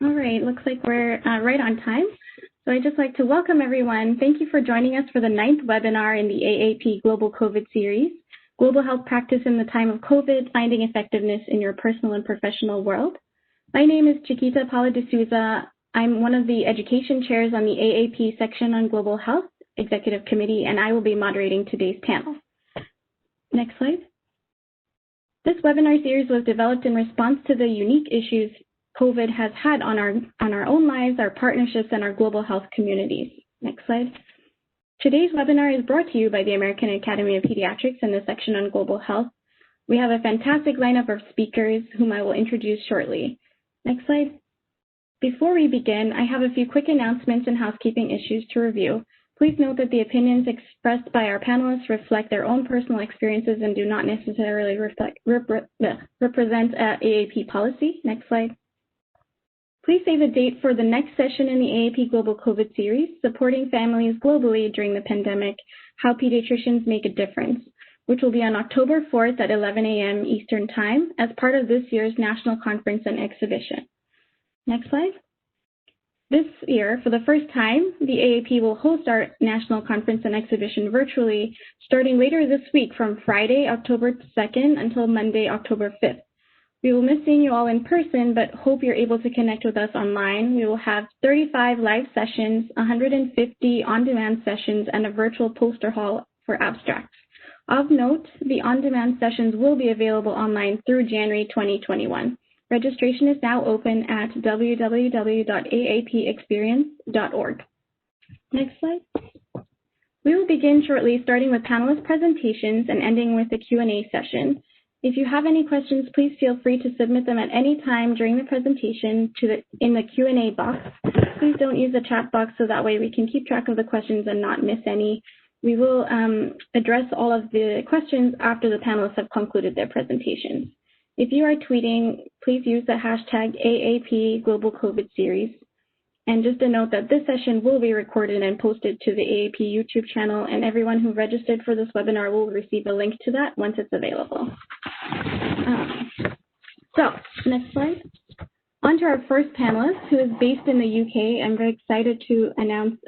All right, looks like we're right on time. So I'd just like to welcome everyone. Thank you for joining us for the 9th webinar in the AAP Global COVID series, Global Health Practice in the Time of COVID, Finding Effectiveness in Your Personal and Professional World. My name is Chiquita Paula de Souza. I'm one of the education chairs on the AAP section on Global Health Executive Committee, and I will be moderating today's panel. Next slide. This webinar series was developed in response to the unique issues COVID has had on our own lives, our partnerships, and our global health communities. Next slide. Today's webinar is brought to you by the American Academy of Pediatrics and the section on global health. We have a fantastic lineup of speakers whom I will introduce shortly. Next slide. Before we begin, I have a few quick announcements and housekeeping issues to review. Please note that the opinions expressed by our panelists reflect their own personal experiences and do not necessarily represent AAP policy. Next slide. Please save a date for the next session in the AAP Global COVID series, Supporting Families Globally During the Pandemic, How Pediatricians Make a Difference, which will be on October 4th at 11 a.m. Eastern Time as part of this year's National Conference and Exhibition. Next slide. This year, for the first time, the AAP will host our National Conference and Exhibition virtually starting later this week from Friday, October 2nd until Monday, October 5th. We will miss seeing you all in person, but hope you're able to connect with us online. We will have 35 live sessions, 150 on-demand sessions, and a virtual poster hall for abstracts. Of note, the on-demand sessions will be available online through January 2021. Registration is now open at www.aapexperience.org. Next slide. We will begin shortly, starting with panelist presentations and ending with a Q&A session. If you have any questions, please feel free to submit them at any time during the presentation in the Q&A box. Please don't use the chat box so that way we can keep track of the questions and not miss any. We will address all of the questions after the panelists have concluded their presentations. If you are tweeting, please use the hashtag AAP Global COVID Series. And just a note that this session will be recorded and posted to the AAP YouTube channel, and everyone who registered for this webinar will receive a link to that once it's available. So, next slide. On to our first panelist, who is based in the UK. I'm very excited to announce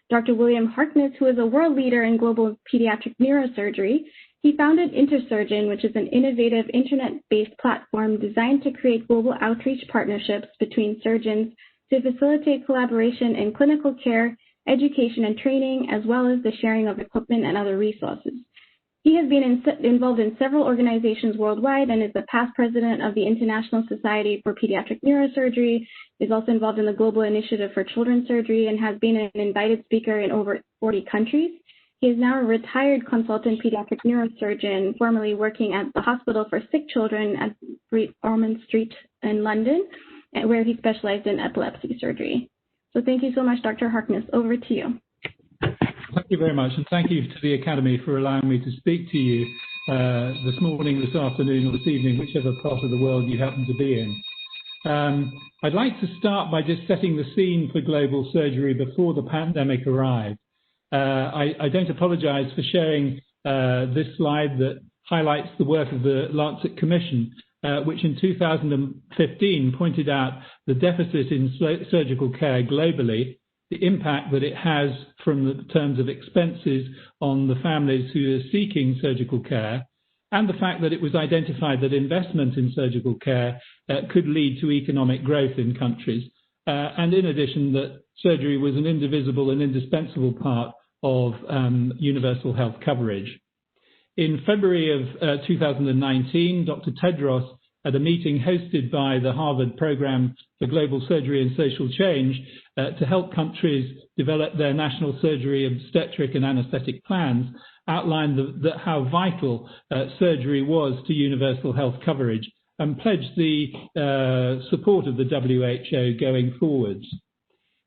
Dr. William Harkness, who is a world leader in global pediatric neurosurgery. He founded Intersurgeon, which is an innovative internet-based platform designed to create global outreach partnerships between surgeons to facilitate collaboration in clinical care, education, and training, as well as the sharing of equipment and other resources. He has been involved in several organizations worldwide and is the past president of the International Society for Pediatric Neurosurgery. He's also involved in the Global Initiative for Children's Surgery and has been an invited speaker in over 40 countries. He is now a retired consultant pediatric neurosurgeon, formerly working at the Hospital for Sick Children at Ormond Street in London, where he specialized in epilepsy surgery. So thank you so much, Dr. Harkness. Over to you. Thank you very much, and thank you to the Academy for allowing me to speak to you this morning, this afternoon, or this evening, whichever part of the world you happen to be in. I'd like to start by just setting the scene for global surgery before the pandemic arrived. I don't apologize for sharing this slide that highlights the work of the Lancet Commission, which in 2015 pointed out the deficit in surgical care globally, the impact that it has from the terms of expenses on the families who are seeking surgical care, and the fact that it was identified that investment in surgical care could lead to economic growth in countries, and in addition that surgery was an indivisible and indispensable part of universal health coverage. In February of 2019, Dr. Tedros, at a meeting hosted by the Harvard Program for Global Surgery and Social Change to help countries develop their national surgery, obstetric and anesthetic plans, outlined how vital surgery was to universal health coverage and pledged the support of the WHO going forwards.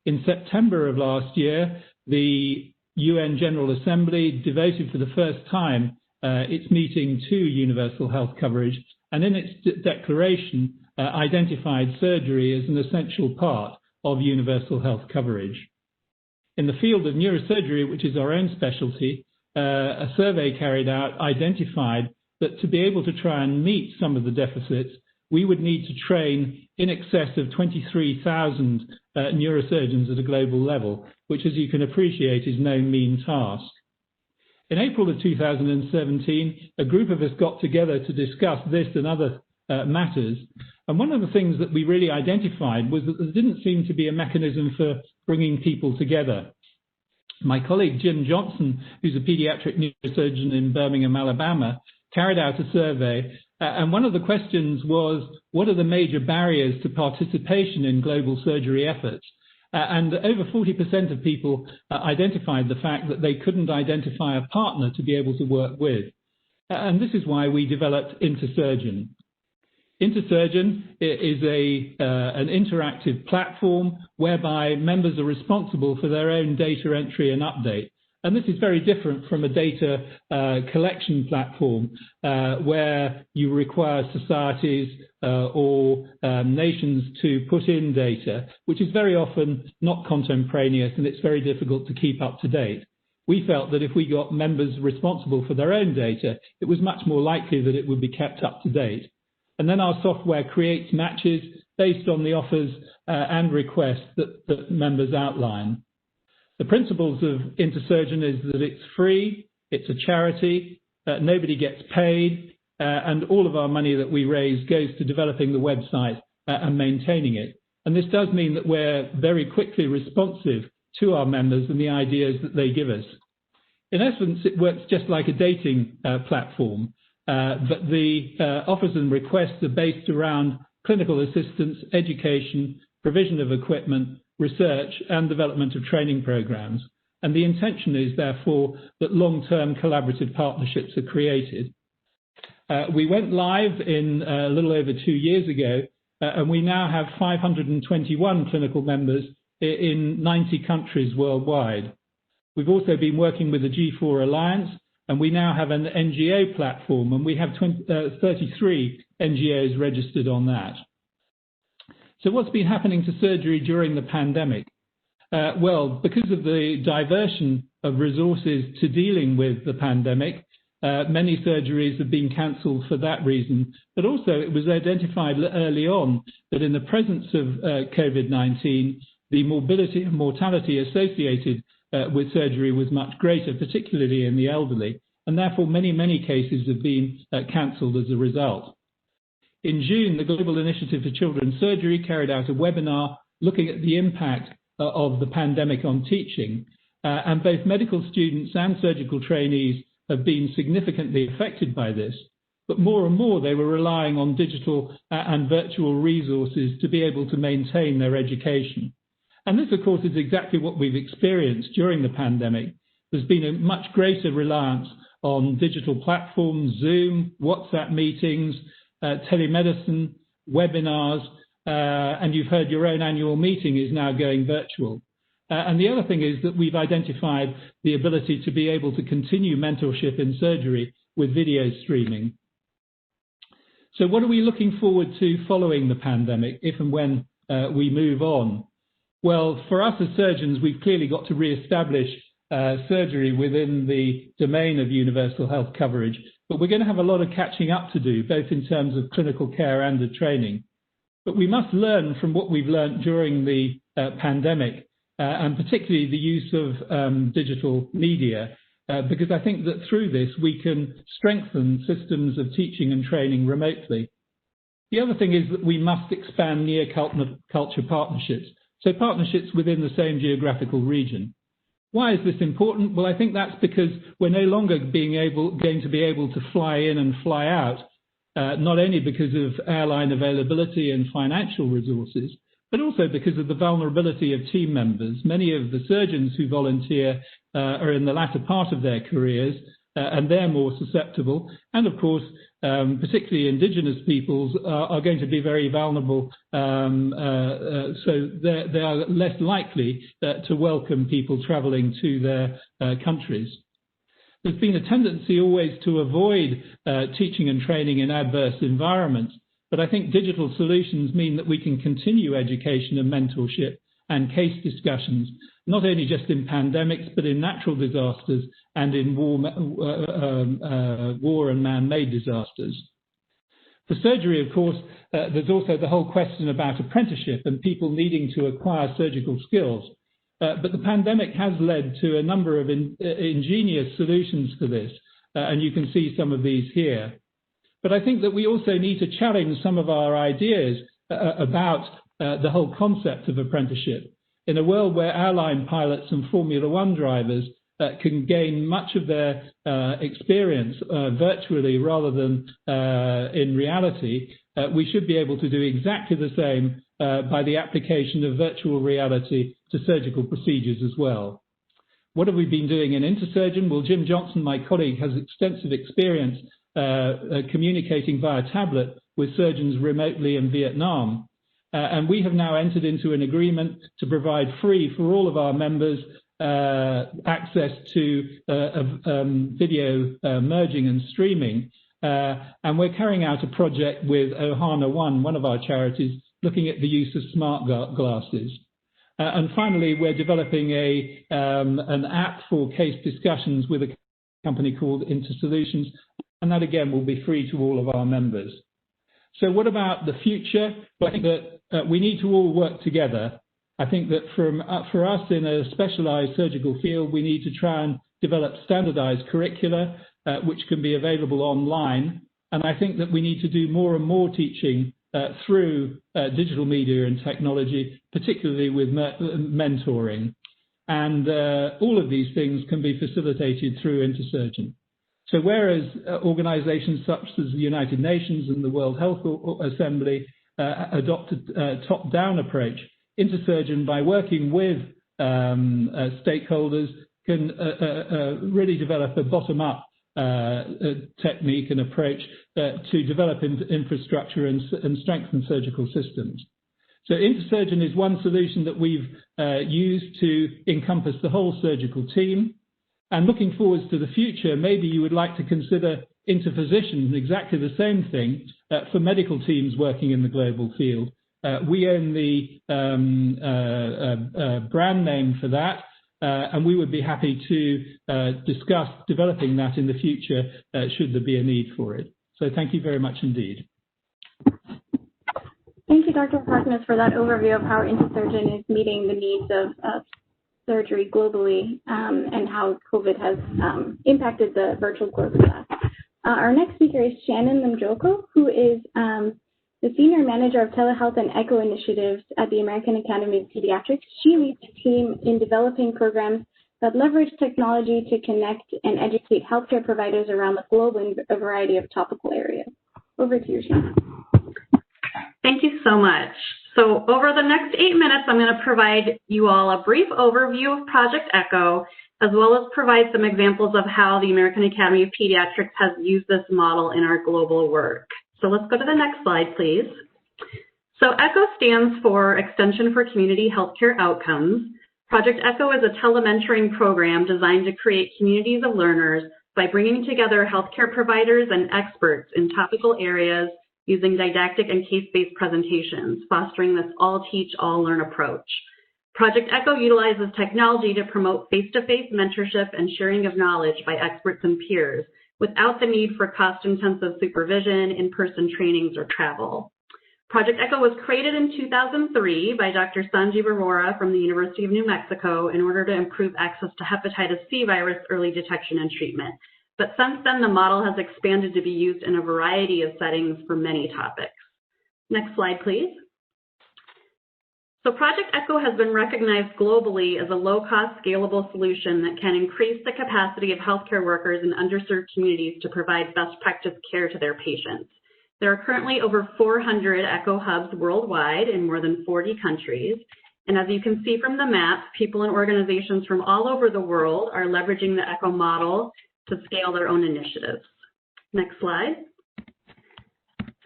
In September of last year, the UN General Assembly devoted for the first time its meeting to universal health coverage, and in its declaration identified surgery as an essential part of universal health coverage. In the field of neurosurgery, which is our own specialty, a survey carried out identified that to be able to try and meet some of the deficits, we would need to train in excess of 23,000 neurosurgeons at a global level, which, as you can appreciate, is no mean task. In April of 2017, a group of us got together to discuss this and other matters. And one of the things that we really identified was that there didn't seem to be a mechanism for bringing people together. My colleague Jim Johnson, who's a pediatric neurosurgeon in Birmingham, Alabama, carried out a survey. And one of the questions was, what are the major barriers to participation in global surgery efforts? And over 40% of people identified the fact that they couldn't identify a partner to be able to work with. And this is why we developed Intersurgeon. Intersurgeon is an interactive platform whereby members are responsible for their own data entry and update. And this is very different from a data collection platform where you require societies or nations to put in data, which is very often not contemporaneous and it's very difficult to keep up to date. We felt that if we got members responsible for their own data, it was much more likely that it would be kept up to date. And then our software creates matches based on the offers and requests that members outline. The principles of Intersurgeon is that it's free, it's a charity, nobody gets paid, and all of our money that we raise goes to developing the website and maintaining it. And this does mean that we're very quickly responsive to our members and the ideas that they give us. In essence, it works just like a dating platform. But the offers and requests are based around clinical assistance, education, provision of equipment, research and development of training programs. And the intention is, therefore, that long-term collaborative partnerships are created. We went live in a little over 2 years ago, and we now have 521 clinical members in 90 countries worldwide. We've also been working with the G4 Alliance, and we now have an NGO platform, and we have 33 NGOs registered on that. So what's been happening to surgery during the pandemic? Well, because of the diversion of resources to dealing with the pandemic, many surgeries have been cancelled for that reason. But also it was identified early on that in the presence of COVID-19, the morbidity and mortality associated with surgery was much greater, particularly in the elderly, and therefore many cases have been cancelled as a result. In June, the Global Initiative for Children's Surgery carried out a webinar looking at the impact of the pandemic on teaching, and both medical students and surgical trainees have been significantly affected by this, but more and more they were relying on digital and virtual resources to be able to maintain their education. And this, of course, is exactly what we've experienced during the pandemic. There's been a much greater reliance on digital platforms, Zoom, WhatsApp meetings, telemedicine, webinars, and you've heard your own annual meeting is now going virtual. And the other thing is that we've identified the ability to be able to continue mentorship in surgery with video streaming. So what are we looking forward to following the pandemic, if and when we move on? Well, for us as surgeons, we've clearly got to re-establish surgery within the domain of universal health coverage, but we're going to have a lot of catching up to do, both in terms of clinical care and the training. But we must learn from what we've learned during the pandemic, and particularly the use of digital media, because I think that through this we can strengthen systems of teaching and training remotely. The other thing is that we must expand near culture partnerships, so partnerships within the same geographical region. Why is this important? Well, I think that's because we're no longer going to be able to fly in and fly out, not only because of airline availability and financial resources, but also because of the vulnerability of team members. Many of the surgeons who volunteer are in the latter part of their careers, and they're more susceptible. And of course, particularly indigenous peoples are going to be very vulnerable, so they are less likely to welcome people travelling to their countries. There's been a tendency always to avoid teaching and training in adverse environments, but I think digital solutions mean that we can continue education and mentorship and case discussions, not only just in pandemics, but in natural disasters and in war and man-made disasters. For surgery, of course, there's also the whole question about apprenticeship and people needing to acquire surgical skills. But the pandemic has led to a number of ingenious solutions to this, and you can see some of these here. But I think that we also need to challenge some of our ideas about the whole concept of apprenticeship. In a world where airline pilots and Formula One drivers can gain much of their experience virtually rather than in reality, we should be able to do exactly the same by the application of virtual reality to surgical procedures as well. What have we been doing in Intersurgeon? Well, Jim Johnson, my colleague, has extensive experience communicating via tablet with surgeons remotely in Vietnam. And we have now entered into an agreement to provide free for all of our members access to video merging and streaming. And we're carrying out a project with Ohana one of our charities, looking at the use of smart glasses. And finally, we're developing an app for case discussions with a company called InterSolutions, and that again will be free to all of our members. So what about the future? Well, I think that we need to all work together. I think that for us in a specialized surgical field, we need to try and develop standardized curricula, which can be available online. And I think that we need to do more and more teaching through digital media and technology, particularly with mentoring. And all of these things can be facilitated through Intersurgeon. So whereas organizations such as the United Nations and the World Health Assembly adopted a top-down approach, Intersurgeon, by working with stakeholders, can really develop a bottom-up technique and approach to develop infrastructure and strengthen surgical systems. So Intersurgeon is one solution that we've used to encompass the whole surgical team. And looking forwards to the future, maybe you would like to consider Interphysician, exactly the same thing, for medical teams working in the global field. We own the brand name for that, and we would be happy to discuss developing that in the future should there be a need for it. So thank you very much indeed. Thank you, Dr. Harkness, for that overview of how Intersurgeon is meeting the needs of surgery globally and how COVID has impacted the virtual course class. Our next speaker is Shannon Limjoko, who is the Senior Manager of Telehealth and Echo Initiatives at the American Academy of Pediatrics. She leads a team in developing programs that leverage technology to connect and educate healthcare providers around the globe in a variety of topical areas. Over to you, Shannon. Thank you so much. So over the next 8 minutes, I'm going to provide you all a brief overview of Project ECHO, as well as provide some examples of how the American Academy of Pediatrics has used this model in our global work. So let's go to the next slide, please. So ECHO stands for Extension for Community Healthcare Outcomes. Project ECHO is a telementoring program designed to create communities of learners by bringing together healthcare providers and experts in topical areas using didactic and case-based presentations, fostering this all-teach, all-learn approach. Project ECHO utilizes technology to promote face-to-face mentorship and sharing of knowledge by experts and peers without the need for cost-intensive supervision, in-person trainings, or travel. Project ECHO was created in 2003 by Dr. Sanjeev Arora from the University of New Mexico in order to improve access to hepatitis C virus early detection and treatment. But since then, the model has expanded to be used in a variety of settings for many topics. Next slide, please. So Project ECHO has been recognized globally as a low-cost, scalable solution that can increase the capacity of healthcare workers in underserved communities to provide best practice care to their patients. There are currently over 400 ECHO hubs worldwide in more than 40 countries. And as you can see from the map, people and organizations from all over the world are leveraging the ECHO model to scale their own initiatives. Next slide.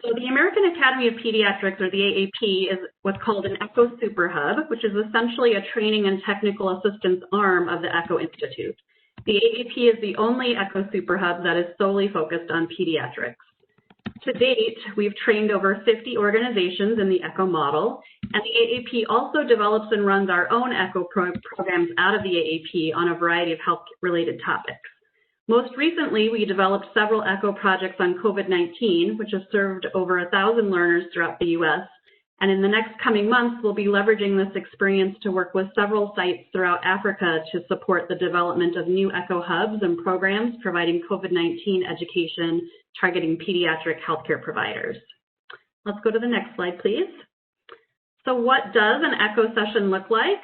So the American Academy of Pediatrics, or the AAP, is what's called an ECHO Super Hub, which is essentially a training and technical assistance arm of the ECHO Institute. The AAP is the only ECHO Super Hub that is solely focused on pediatrics. To date, we've trained over 50 organizations in the ECHO model, and the AAP also develops and runs our own ECHO programs out of the AAP on a variety of health-related topics. Most recently, we developed several ECHO projects on COVID-19, which have served over 1,000 learners throughout the U.S. And in the next coming months, we'll be leveraging this experience to work with several sites throughout Africa to support the development of new ECHO hubs and programs providing COVID-19 education targeting pediatric healthcare providers. Let's go to the next slide, please. So what does an ECHO session look like?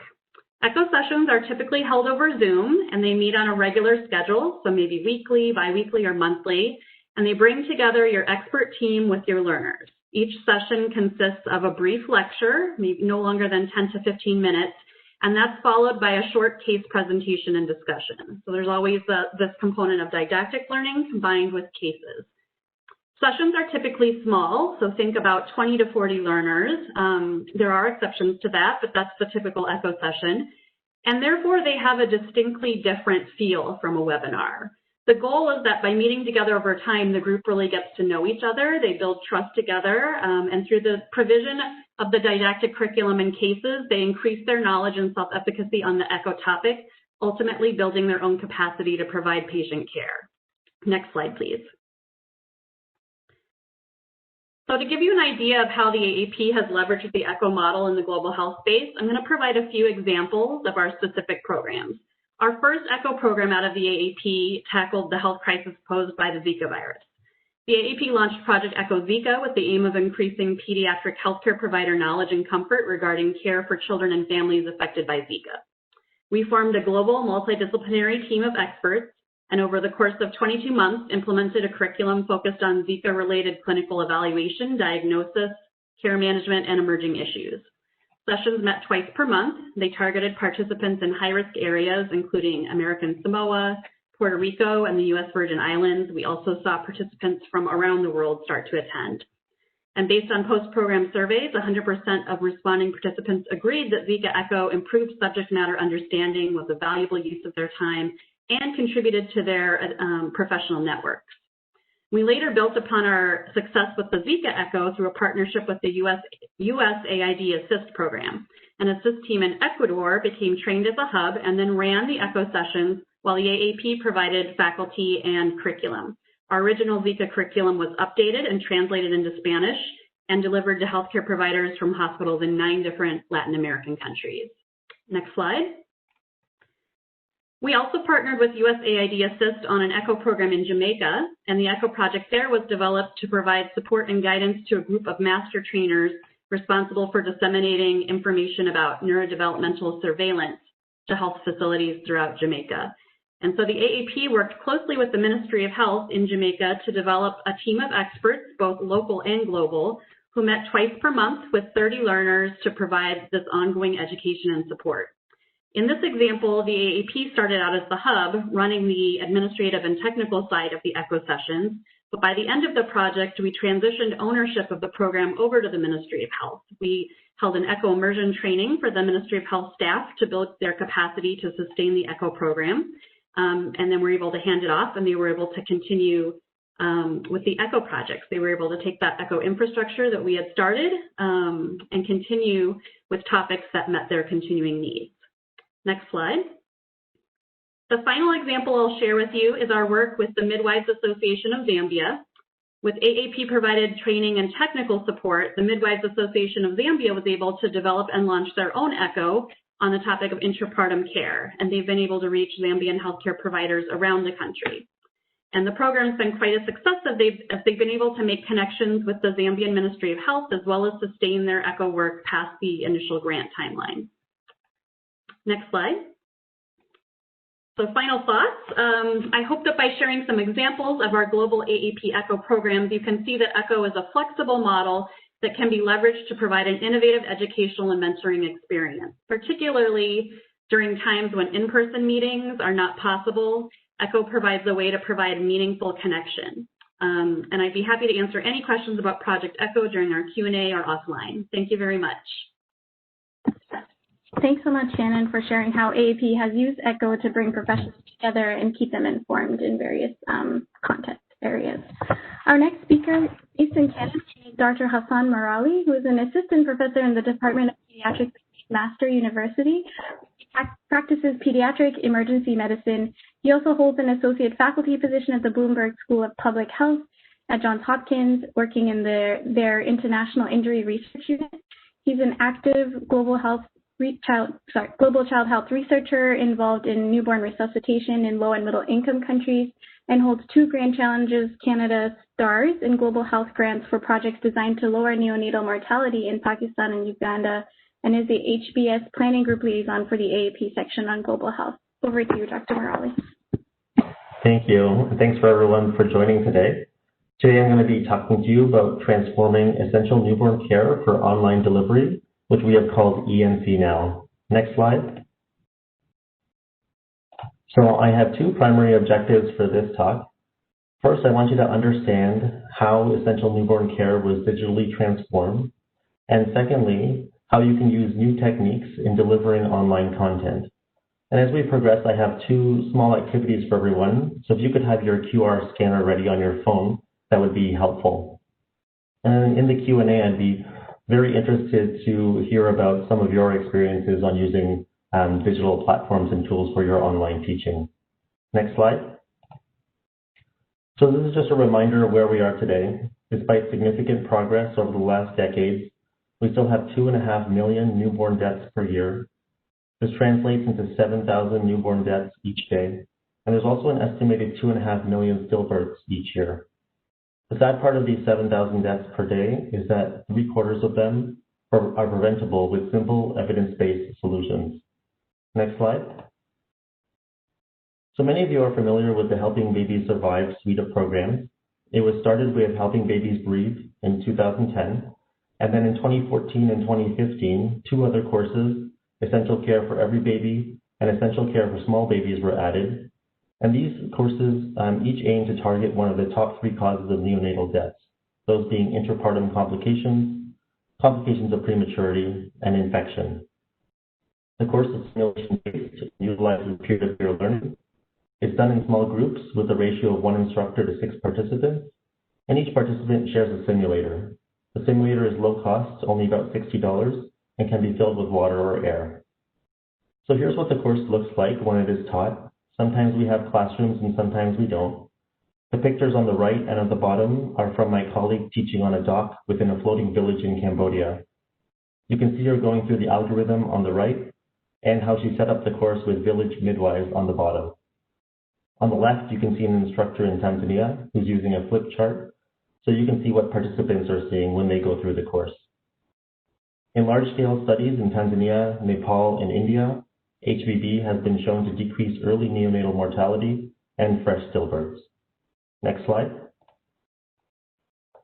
ECHO sessions are typically held over Zoom, and they meet on a regular schedule, so maybe weekly, biweekly, or monthly, and they bring together your expert team with your learners. Each session consists of a brief lecture, maybe no longer than 10 to 15 minutes, and that's followed by a short case presentation and discussion. So there's always this component of didactic learning combined with cases. Sessions are typically small, so think about 20 to 40 learners. There are exceptions to that, but that's the typical ECHO session. And therefore, they have a distinctly different feel from a webinar. The goal is that by meeting together over time, the group really gets to know each other. They build trust together, and through the provision of the didactic curriculum and cases, they increase their knowledge and self-efficacy on the ECHO topic, ultimately building their own capacity to provide patient care. Next slide, please. So to give you an idea of how the AAP has leveraged the ECHO model in the global health space, I'm going to provide a few examples of our specific programs. Our first ECHO program out of the AAP tackled the health crisis posed by the Zika virus. The AAP launched Project ECHO Zika with the aim of increasing pediatric healthcare provider knowledge and comfort regarding care for children and families affected by Zika. We formed a global multidisciplinary team of experts, and over the course of 22 months, implemented a curriculum focused on Zika-related clinical evaluation, diagnosis, care management, and emerging issues. Sessions met twice per month. They targeted participants in high-risk areas, including American Samoa, Puerto Rico, and the U.S. Virgin Islands. We also saw participants from around the world start to attend. And based on post-program surveys, 100% of responding participants agreed that Zika ECHO improved subject matter understanding, was a valuable use of their time, and contributed to their professional networks. We later built upon our success with the Zika ECHO through a partnership with the Usaid Assist program. An Assist team in Ecuador became trained as a hub and then ran the ECHO sessions while the AAP provided faculty and curriculum. Our original Zika curriculum was updated and translated into Spanish and delivered to healthcare providers from hospitals in 9 different Latin American countries. Next slide. We also partnered with Usaid Assist on an ECHO program in Jamaica, and the ECHO project there was developed to provide support and guidance to a group of master trainers responsible for disseminating information about neurodevelopmental surveillance to health facilities throughout Jamaica. And so the AAP worked closely with the Ministry of Health in Jamaica to develop a team of experts, both local and global, who met twice per month with 30 learners to provide this ongoing education and support. In this example, the AAP started out as the hub, running the administrative and technical side of the ECHO sessions, but by the end of the project, we transitioned ownership of the program over to the Ministry of Health. We held an ECHO immersion training for the Ministry of Health staff to build their capacity to sustain the ECHO program, and then we're able to hand it off, and they were able to continue with the ECHO projects. They were able to take that ECHO infrastructure that we had started and continue with topics that met their continuing needs. Next slide. The final example I'll share with you is our work with the Midwives Association of Zambia. With AAP provided training and technical support, the Midwives Association of Zambia was able to develop and launch their own ECHO on the topic of intrapartum care, and they've been able to reach Zambian healthcare providers around the country. And the program's been quite a success as they've been able to make connections with the Zambian Ministry of Health as well as sustain their ECHO work past the initial grant timeline. Next slide. So final thoughts. I hope that by sharing some examples of our global AAP ECHO programs, you can see that ECHO is a flexible model that can be leveraged to provide an innovative educational and mentoring experience, particularly during times when in-person meetings are not possible. ECHO provides a way to provide meaningful connection. And I'd be happy to answer any questions about Project ECHO during our Q&A or offline. Thank you very much. Thanks so much, Shannon, for sharing how AAP has used ECHO to bring professionals together and keep them informed in various content areas. Our next speaker based in Canada is Dr. Hassan Morali, who is an assistant professor in the Department of Pediatrics McMaster University, practices pediatric emergency medicine. He also holds an associate faculty position at the Bloomberg School of Public Health at Johns Hopkins, working in their International Injury Research Unit. He's an active global child health researcher involved in newborn resuscitation in low and middle income countries, and holds 2 Grand Challenges Canada Stars in global health grants for projects designed to lower neonatal mortality in Pakistan and Uganda, and is the HBS Planning Group Liaison for the AAP section on global health. Over to you, Dr. Morali. Thank you. Thanks for everyone for joining today. Today I'm going to be talking to you about transforming essential newborn care for online delivery, which we have called ENC now. Next slide. So I have 2 primary objectives for this talk. First, I want you to understand how essential newborn care was digitally transformed. And secondly, how you can use new techniques in delivering online content. And as we progress, I have 2 small activities for everyone. So if you could have your QR scanner ready on your phone, that would be helpful. And in the Q&A, I'd be very interested to hear about some of your experiences on using digital platforms and tools for your online teaching. Next slide. So this is just a reminder of where we are today. Despite significant progress over the last decades, we still have 2.5 million newborn deaths per year. This translates into 7,000 newborn deaths each day. And there's also an estimated 2.5 million stillbirths each year. The sad part of these 7,000 deaths per day is that 3/4 of them are preventable with simple evidence-based solutions. Next slide. So many of you are familiar with the Helping Babies Survive suite of programs. It was started with Helping Babies Breathe in 2010, and then in 2014 and 2015, 2 other courses, Essential Care for Every Baby and Essential Care for Small Babies, were added. And these courses each aim to target one of the top 3 causes of neonatal deaths, those being interpartum complications, complications of prematurity, and infection. The course is simulation-based and utilizes peer-to-peer learning. It's done in small groups with a ratio of 1 instructor to 6 participants, and each participant shares a simulator. The simulator is low cost, only about $60, and can be filled with water or air. So here's what the course looks like when it is taught. Sometimes we have classrooms and sometimes we don't. The pictures on the right and at the bottom are from my colleague teaching on a dock within a floating village in Cambodia. You can see her going through the algorithm on the right and how she set up the course with village midwives on the bottom. On the left, you can see an instructor in Tanzania who's using a flip chart, so you can see what participants are seeing when they go through the course. In large-scale studies in Tanzania, Nepal, and India, HBB has been shown to decrease early neonatal mortality and fresh stillbirths. Next slide.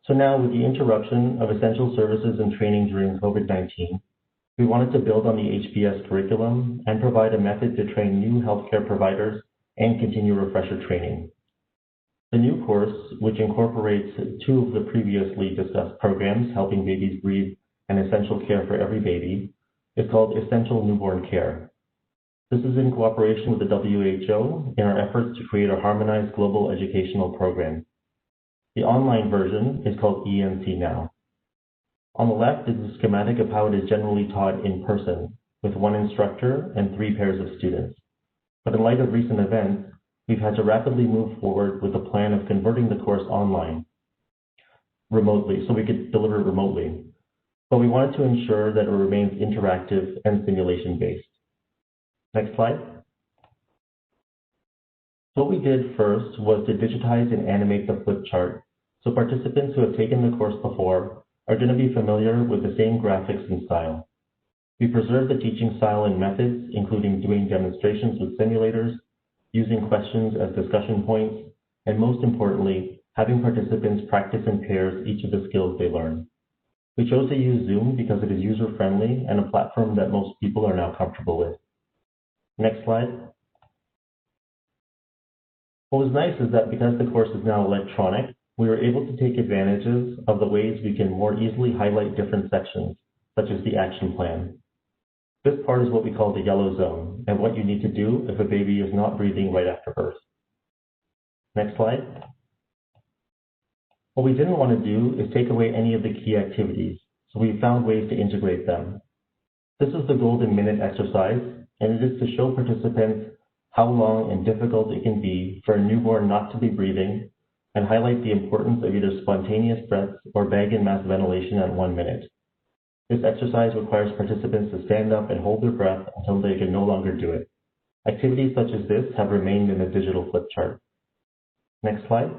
So now, with the interruption of essential services and training during COVID-19, we wanted to build on the HBS curriculum and provide a method to train new healthcare providers and continue refresher training. The new course, which incorporates 2 of the previously discussed programs, Helping Babies Breathe and Essential Care for Every Baby, is called Essential Newborn Care. This is in cooperation with the WHO in our efforts to create a harmonized global educational program. The online version is called ENC Now. On the left is a schematic of how it is generally taught in person, with 1 instructor and 3 pairs of students. But in light of recent events, we've had to rapidly move forward with a plan of converting the course online, remotely, so we could deliver remotely. But we wanted to ensure that it remains interactive and simulation-based. Next slide. What we did first was to digitize and animate the flip chart, so participants who have taken the course before are going to be familiar with the same graphics and style. We preserved the teaching style and methods, including doing demonstrations with simulators, using questions as discussion points, and most importantly, having participants practice in pairs each of the skills they learn. We chose to use Zoom because it is user-friendly and a platform that most people are now comfortable with. Next slide. What was nice is that because the course is now electronic, we were able to take advantages of the ways we can more easily highlight different sections, such as the action plan. This part is what we call the yellow zone, and what you need to do if a baby is not breathing right after birth. Next slide. What we didn't want to do is take away any of the key activities, so we found ways to integrate them. This is the golden minute exercise, and it is to show participants how long and difficult it can be for a newborn not to be breathing, and highlight the importance of either spontaneous breaths or bag and mask ventilation at 1 minute. This exercise requires participants to stand up and hold their breath until they can no longer do it. Activities such as this have remained in the digital flip chart. Next slide.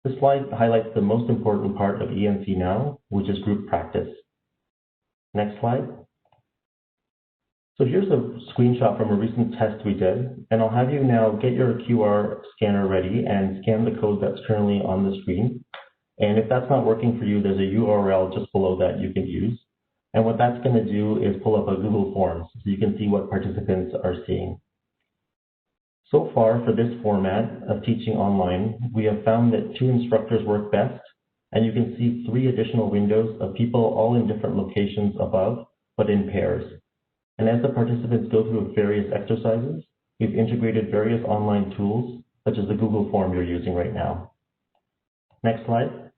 This slide highlights the most important part of ENC Now, which is group practice. Next slide. So here's a screenshot from a recent test we did, and I'll have you now get your QR scanner ready and scan the code that's currently on the screen. And if that's not working for you, there's a URL just below that you can use. And what that's going to do is pull up a Google Forms so you can see what participants are seeing. So far for this format of teaching online, we have found that 2 instructors work best, and you can see 3 additional windows of people all in different locations above, but in pairs. And as the participants go through various exercises, we've integrated various online tools, such as the Google Form you're using right now. Next slide.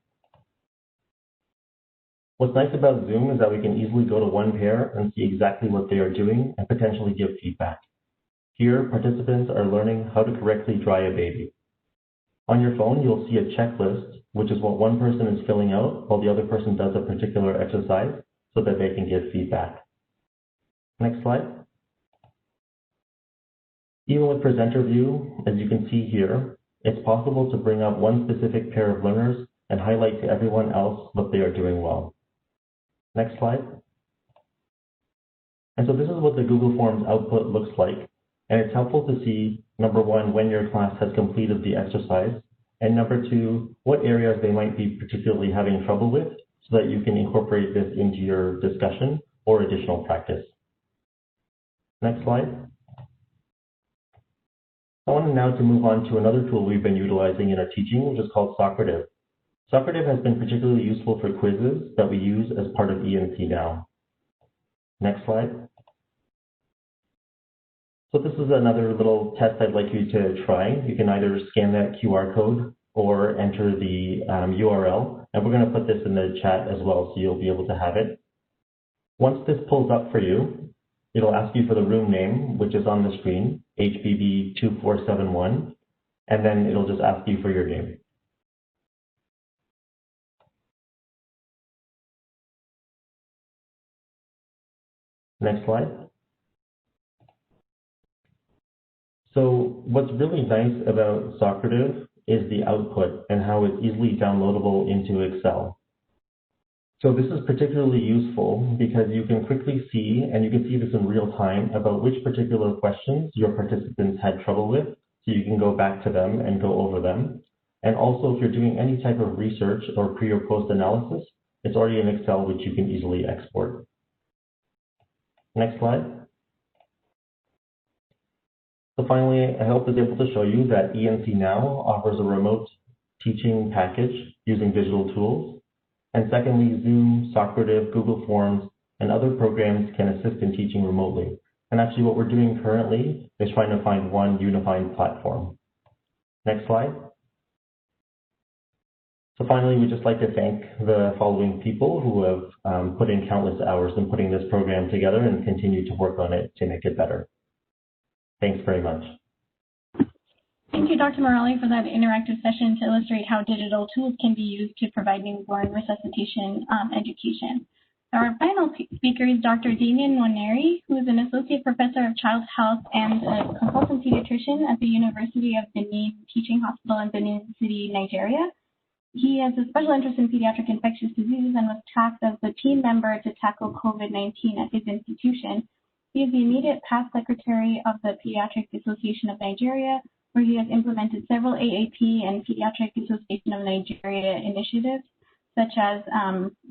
What's nice about Zoom is that we can easily go to one pair and see exactly what they are doing and potentially give feedback. Here, participants are learning how to correctly dry a baby. On your phone, you'll see a checklist, which is what one person is filling out while the other person does a particular exercise so that they can give feedback. Next slide. Even with presenter view, as you can see here, it's possible to bring up one specific pair of learners and highlight to everyone else what they are doing well. Next slide. And so this is what the Google Forms output looks like. And it's helpful to see, number 1, when your class has completed the exercise, and number 2, what areas they might be particularly having trouble with so that you can incorporate this into your discussion or additional practice. Next slide. I want now to move on to another tool we've been utilizing in our teaching, which is called Socrative. Socrative has been particularly useful for quizzes that we use as part of ENC Now. Next slide. So this is another little test I'd like you to try. You can either scan that QR code or enter the URL, and we're going to put this in the chat as well so you'll be able to have it. Once this pulls up for you, it'll ask you for the room name, which is on the screen, HBB 2471, and then it'll just ask you for your name. Next slide. So what's really nice about Socrative is the output and how it's easily downloadable into Excel. So this is particularly useful because you can quickly see, and you can see this in real time, about which particular questions your participants had trouble with, so you can go back to them and go over them. And also, if you're doing any type of research or pre or post analysis, it's already in Excel, which you can easily export. Next slide. So finally, I hope to be able to show you that ENC Now offers a remote teaching package using digital tools. And secondly, Zoom, Socrative, Google Forms, and other programs can assist in teaching remotely. And actually what we're doing currently is trying to find one unified platform. Next slide. So finally, we'd just like to thank the following people who have put in countless hours in putting this program together and continue to work on it to make it better. Thanks very much. Thank you, Dr. Morali, for that interactive session to illustrate how digital tools can be used to provide newborn resuscitation education. Our final speaker is Dr. Damien Nwaneri, who is an associate professor of child health and a consultant pediatrician at the University of Benin Teaching Hospital in Benin City, Nigeria. He has a special interest in pediatric infectious diseases and was tasked as the team member to tackle COVID-19 at his institution. He is the immediate past secretary of the Pediatric Association of Nigeria, where he has implemented several AAP and Pediatric Association of Nigeria initiatives, such as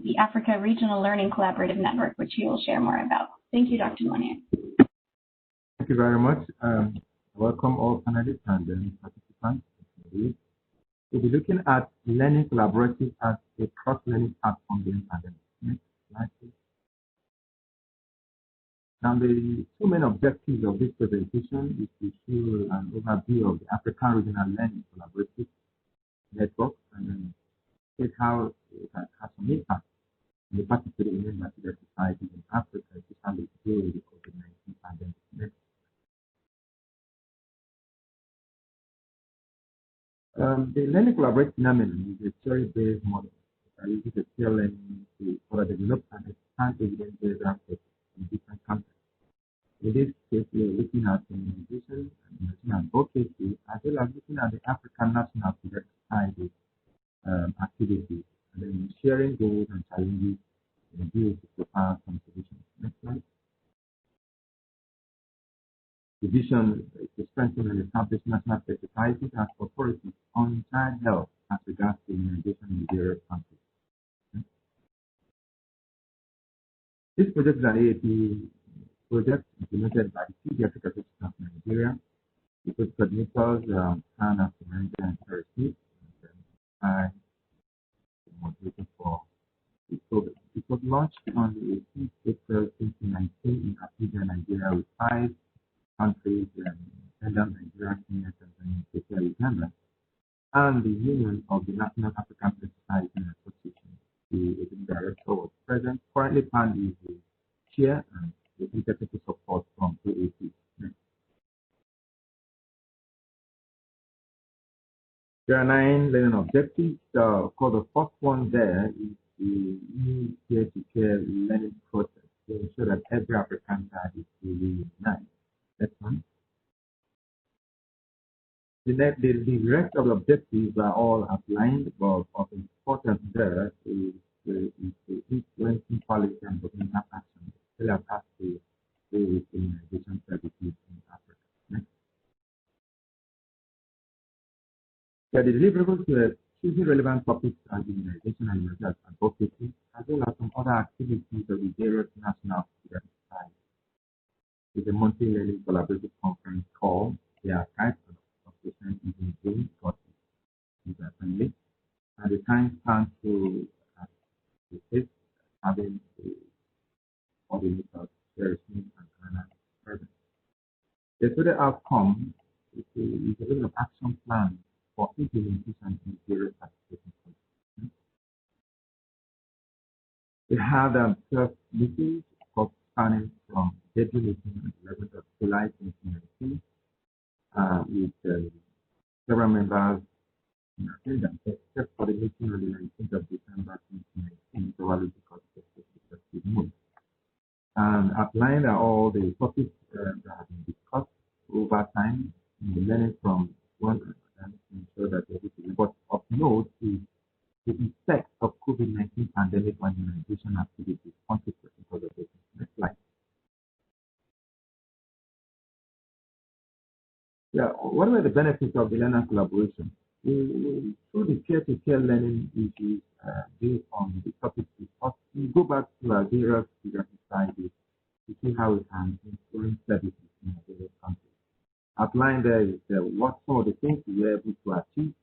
the Africa Regional Learning Collaborative Network, which he will share more about. Thank you, Dr. Nwaneri. Thank you very much. Welcome all panelists and participants. We'll be looking at learning collaborative as a cross-learning platform during pandemic. Next slide, please. Now, the two main objectives of this presentation is to show an overview of the African Regional Learning Collaborative Network and then state how it has some impact and the particularly in the societies in Africa, especially during the COVID-19 pandemic. The learning collaborative phenomenon is a theory-based model that uses a peer learning to further develop and expand evidence-based aspects in different contexts. In this case, we are looking at immunization and advocacy, as well as looking at the African National Pediatric Society activities, and then sharing goals and challenges and views to prepare some solutions. Next slide. The vision is to strengthen and establish national societies as authorities on child health as regards to immunization in various countries. Okay. This project is an AAP project implemented by the Pediatric Association of Nigeria. The coordinators Hassan Morali and Harkness, and I moderated for this program. It was launched on the 18th April 2019 in Abuja, Nigeria, with 5 countries, Uganda, Nigeria, Kenya, Tanzania, Ethiopia, Uganda, and the Union of the National African Society and Association. The director was present. Currently, PAN is the chair and the technical support from AAP. There are 9 learning objectives. For the first one there is the new peer-to-peer learning process to ensure that every African child is fully united. Next one. The rest of the objectives are all outlined, but of importance there is the influencing policy and government action still attached to the immunization services in Africa. Next. The deliverables to choosing relevant topics and immunization and research advocacy, as well as some other activities of the various national pediatric societies. With a monthly learning collaborative conference called the Archive of Patient in June, and the time plans to assist having the coordinators, Harrison and Anna present. The further outcome is a little of action plan for implementation in various participating countries. We have 12 meetings spanning from February meeting on the 11th of July 2019 with several members in attendance, except for the meeting on the 19th of December 2019, probably because of the effective move. And outlined are all the topics that have been discussed over time in the learning from one another to ensure that everything. But of note is the effect of COVID-19 pandemic on immunization activities, consequences because of this. Next slide. Yeah, what are the benefits of the learner collaboration? Through the peer-to-peer learning issues based on the topics discussed, we go back to our various societies to see how we can influence services in our various countries. Outlined there is what some of the things we were able to achieve,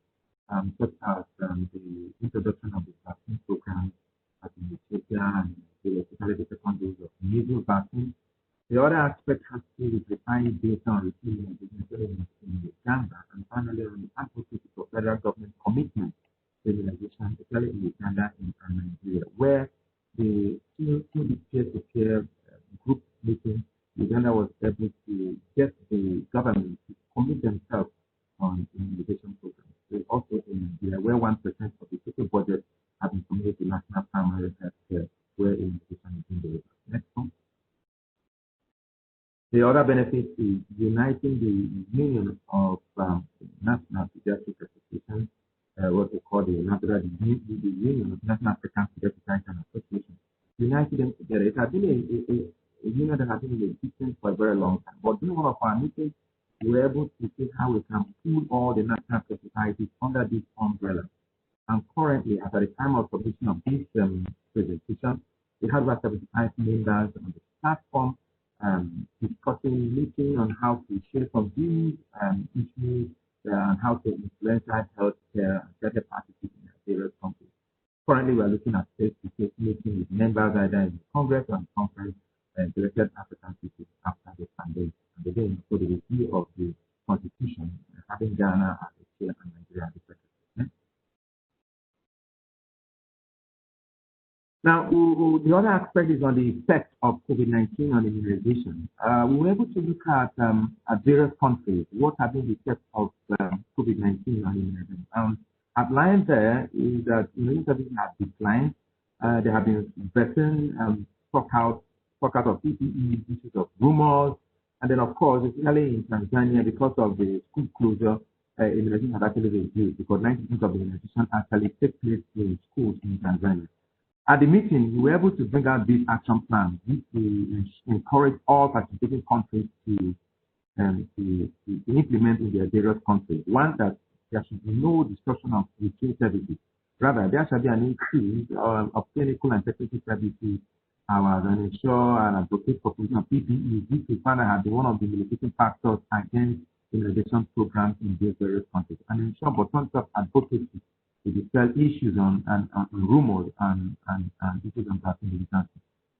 such as the introduction of the vaccine program in Ethiopia and especially the second dose of nasal vaccine. The other aspect has to do with refining data on receiving immunization in Uganda, and finally on the advocacy for federal government commitment to immunization, especially in Uganda and Nigeria, where through the peer-to-peer group meeting, Uganda was able to get the government to commit themselves on immunization programs. So also in Nigeria, where 1% of the total budget have been committed to national primary health care, where immunization is being delivered. Next one. The other benefit is uniting the union of National Pediatric Association, what we call the Union of National African Pediatric Association, uniting them together. It has been a union that has been in existence for a very long time. But during one of our meetings, we were able to see how we can pool all the national societies under this umbrella. And currently, at the time of submission of this presentation, we have about 75 members on the platform discussing, meeting on how to share some views and issues and how to influence health care and better practices in various countries. Currently, we are looking at face-to-face meetings with members either in the Congress or in conference and selected African cities after the pandemic. And again, for the review of the Constitution, having Ghana as the chair and Nigeria as the secretary. Now, the other aspect is on the effect of COVID-19 on immunization. We were able to look at various countries, what have been the effects of COVID-19 on immunization. Outlined there is that immunization have declined. There have been certain stock out of PPE, issues of rumors, and then, of course, especially in Tanzania, because of the school closure, immunization has actually reduced because 90% of the immunization actually takes place in schools in Tanzania. At the meeting, we were able to bring out this action plan, which we encourage all participating countries to implement in their various countries. One, that there should be no discussion of routine services. Rather, there should be an increase of clinical and technical services hours and ensure and advocate for provision of PPE, which we find have been one of the mitigating factors against immunization programs in these various countries, and ensure bottom-up advocacy to dispel issues on rumors and issues on vaccine resistance.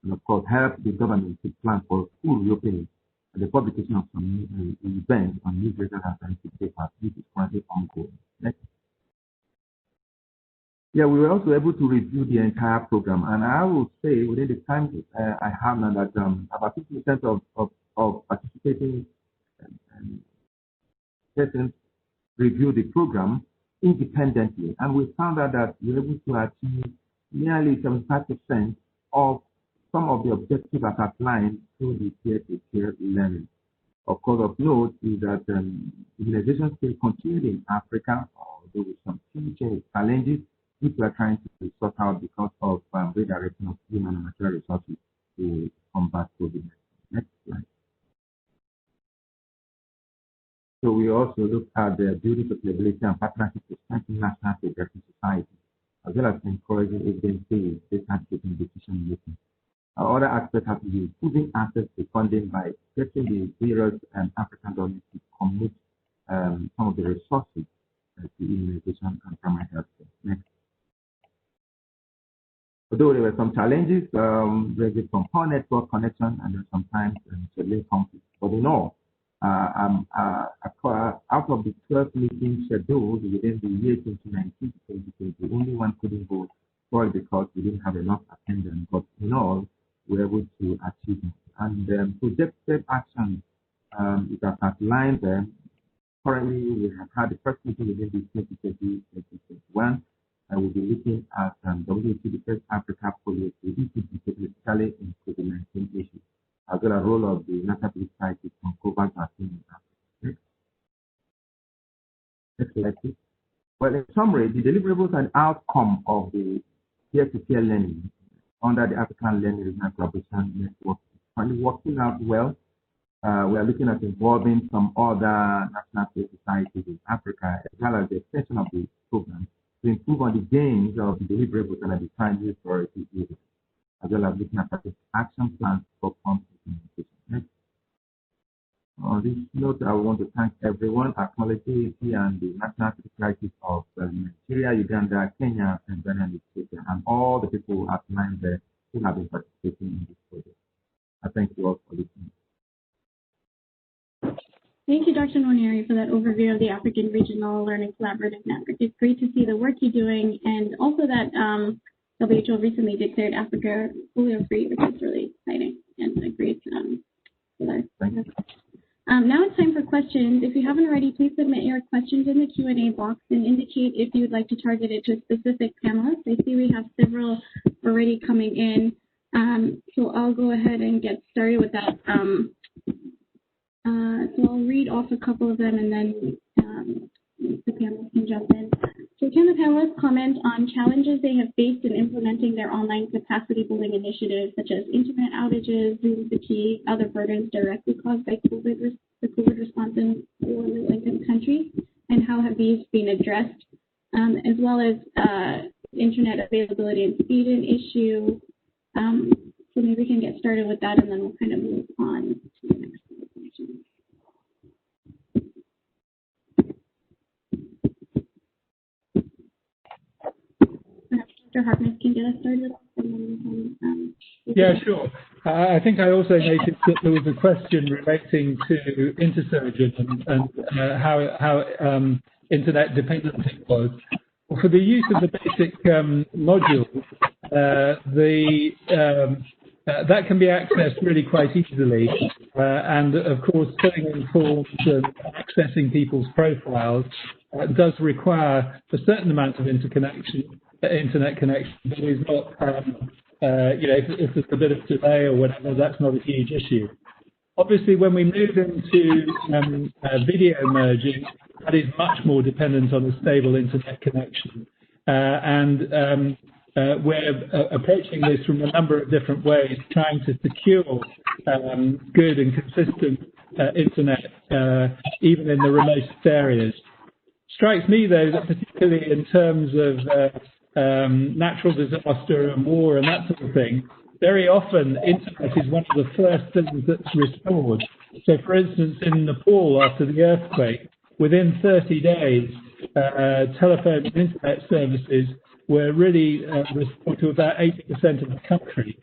And of course, help the government to plan for full reopening and the publication of some events on newsletters and scientific papers, which is currently ongoing. Next. Yeah, we were also able to review the entire program, and I will say within the time I have now that about 50% of participating persons review the program independently, and we found out that we were able to achieve nearly 75% of some of the objectives as outlined through the peer-to-peer learning. Of course, of note is that immunization still continued in Africa, although with some huge challenges which we are trying to sort out because of redirection of human and material resources to combat COVID-19. Next slide. So we also looked at the building sustainability and partnership to strengthen national pediatric society, as well as encouraging evidence-based data-driven decision making. Our other aspects have to be improving access to funding by getting the various African governments to commit some of the resources to immunization and primary health care. Next. Although there were some challenges, ranging from poor network connection and then sometimes scheduling conflicts, but in all, out of the 12 meetings scheduled within the year 2019 to 2020, only one couldn't go probably because we didn't have enough attendance. But in all, we were able to achieve it. And projected action is outlined there. Currently, we have had the first meeting within the 2020-2021. And we'll be looking at WHO the first Africa policy, specifically in COVID-19 issues, as well as the role of the National Society on COVID vaccine in Africa. Next slide, please. Well, in summary, the deliverables and outcome of the peer-to-peer learning under the African Learning Regional Collaboration Network is currently working out well. We are looking at involving some other national societies in Africa, as well as the extension of the program to improve on the gains of the deliverables and the defined use priority areas, as well as looking at action plans for prompt implementation. On this note, I want to thank everyone, acknowledge AAP and the national secretaries of Nigeria, Uganda, Kenya, and Ghana, and Ethiopia, and all the people who have lined there who have been participating in this project. I thank you all for listening. Thank you, Dr. Morali, for that overview of the African Regional Learning Collaborative Network. It's great to see the work you're doing, and also that WHO recently declared Africa polio-free, which is really exciting and a great now it's time for questions. If you haven't already, please submit your questions in the Q&A box and indicate if you would like to target it to a specific panelist. I see we have several already coming in, so I'll go ahead and get started with that. So I'll read off a couple of them and then the panelists can jump in. So can the panelists comment on challenges they have faced in implementing their online capacity building initiatives, such as internet outages, Zoom fatigue, other burdens directly caused by the COVID response in low-income countries, and how have these been addressed, as well as internet availability and speed an issue. So maybe we can get started with that, and then we'll kind of move on to the next presentation. Perhaps Dr. Harkness can get us started. Yeah, sure. I think I also noticed that there was a question relating to Intersurgeon and how internet dependent it was. For the use of the basic modules, that can be accessed really quite easily. And of course, filling in forms and accessing people's profiles does require a certain amount of internet connection, but is not, if there's a bit of delay or whatever, that's not a huge issue. Obviously, when we move into video merging, that is much more dependent on a stable internet connection. We're approaching this from a number of different ways, trying to secure good and consistent internet, even in the remotest areas. Strikes me, though, that particularly in terms of natural disaster and war and that sort of thing, very often internet is one of the first things that's restored. So, for instance, in Nepal after the earthquake, within 30 days, telephone and internet services were really restored to about 80% of the country.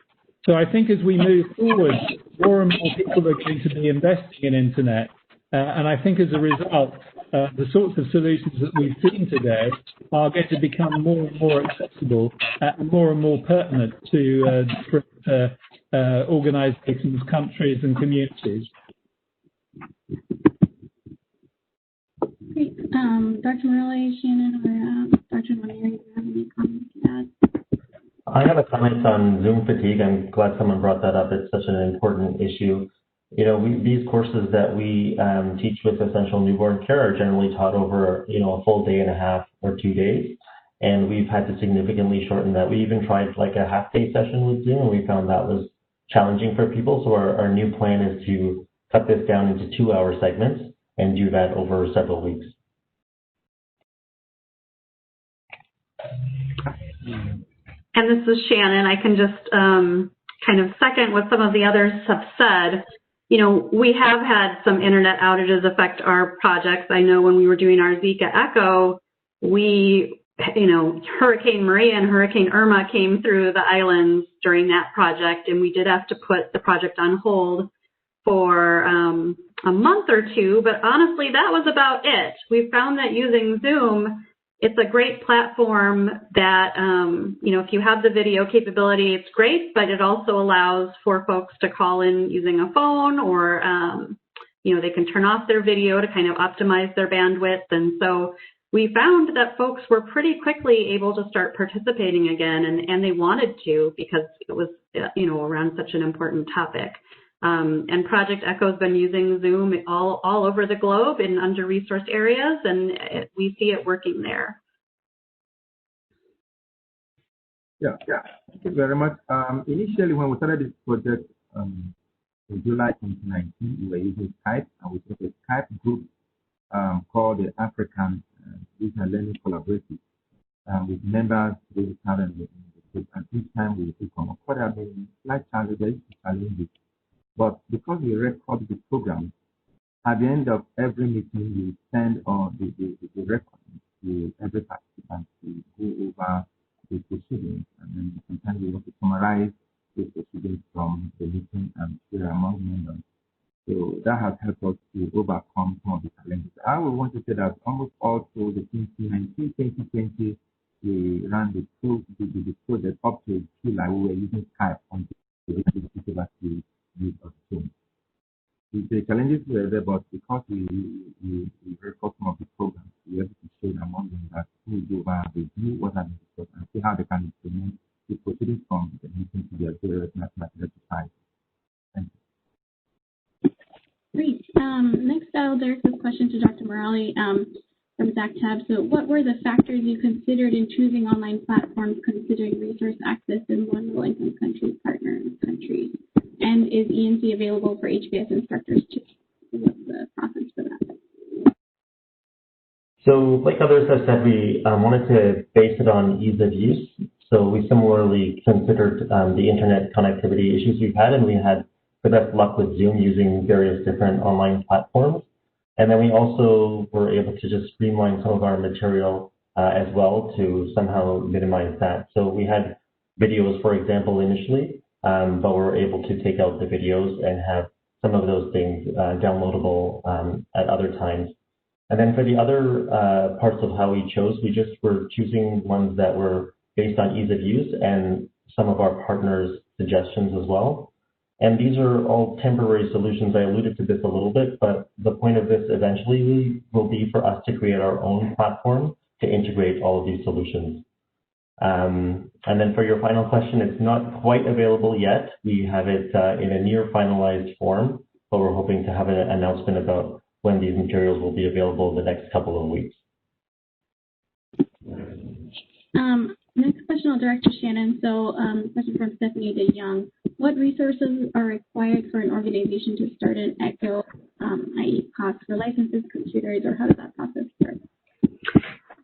So I think as we move forward, more and more people are going to be investing in internet. And I think as a result, the sorts of solutions that we've seen today are going to become more and more accessible and more pertinent to different organizations, countries, and communities. Great. Dr. Morali, Shannon, or Dr. Moneri, do you have any comments to add? I have a comment on Zoom fatigue. I'm glad someone brought that up. It's such an important issue. You know, these courses that we teach with essential newborn care are generally taught over, a full day and a half or 2 days. And we've had to significantly shorten that. We even tried like a half-day session with Zoom, and we found that was challenging for people. So our new plan is to cut this down into 2-hour segments and do that over several weeks. And this is Shannon. I can just kind of second what some of the others have said. You know, we have had some internet outages affect our projects. I know when we were doing our Zika echo, Hurricane Maria and Hurricane Irma came through the islands during that project, and we did have to put the project on hold for a month or two, but honestly, that was about it. We found that using Zoom, it's a great platform that, if you have the video capability, it's great, but it also allows for folks to call in using a phone or, they can turn off their video to kind of optimize their bandwidth. And so we found that folks were pretty quickly able to start participating again, and they wanted to because it was, around such an important topic. And Project ECHO's been using Zoom all over the globe in under-resourced areas, and we see it working there. Yeah. Thank you very much. Initially, when we started this project in July 2019, we were using Skype, and we set a Skype group called the African Regional Learning Collaborative with members really current in the group. And each time we took on what have been slight challenges. But because we record the program, at the end of every meeting, we send on the recording to every participant to go over the proceedings. And then sometimes we want to summarize the proceedings from the meeting and share among members. So that has helped us to overcome some of the challenges. I would want to say that almost all through the 2019, 2020, we ran the project up to July. We were using Skype on the use of Zoom. The challenges were there, but because we record some of the programs, we were able to share among them that we do review what has been discussed and see how they can implement the proceedings from the meeting to their various mathematical society. Thank you. Great. Next, I'll direct this question to Dr. Morali from ZACTAB. So what were the factors you considered in choosing online platforms considering resource access in low-income countries, partner countries? And is ENC available for HBS instructors too? What's the process for that? So like others have said, we wanted to base it on ease of use. So we similarly considered the internet connectivity issues we've had, and we had the best luck with Zoom using various different online platforms. And then we also were able to just streamline some of our material as well to somehow minimize that. So we had videos, for example, initially, but we're able to take out the videos and have some of those things downloadable at other times. And then for the other parts of how we chose, we just were choosing ones that were based on ease of use and some of our partners' suggestions as well. And these are all temporary solutions. I alluded to this a little bit, but the point of this eventually will be for us to create our own platform to integrate all of these solutions. And then for your final question, it's not quite available yet. We have it in a near finalized form, but we're hoping to have an announcement about when these materials will be available in the next couple of weeks. Next question I'll direct to Shannon. So, question from Stephanie DeYoung. What resources are required for an organization to start an ECHO, i.e. costs for licenses, computers, or how does that process work?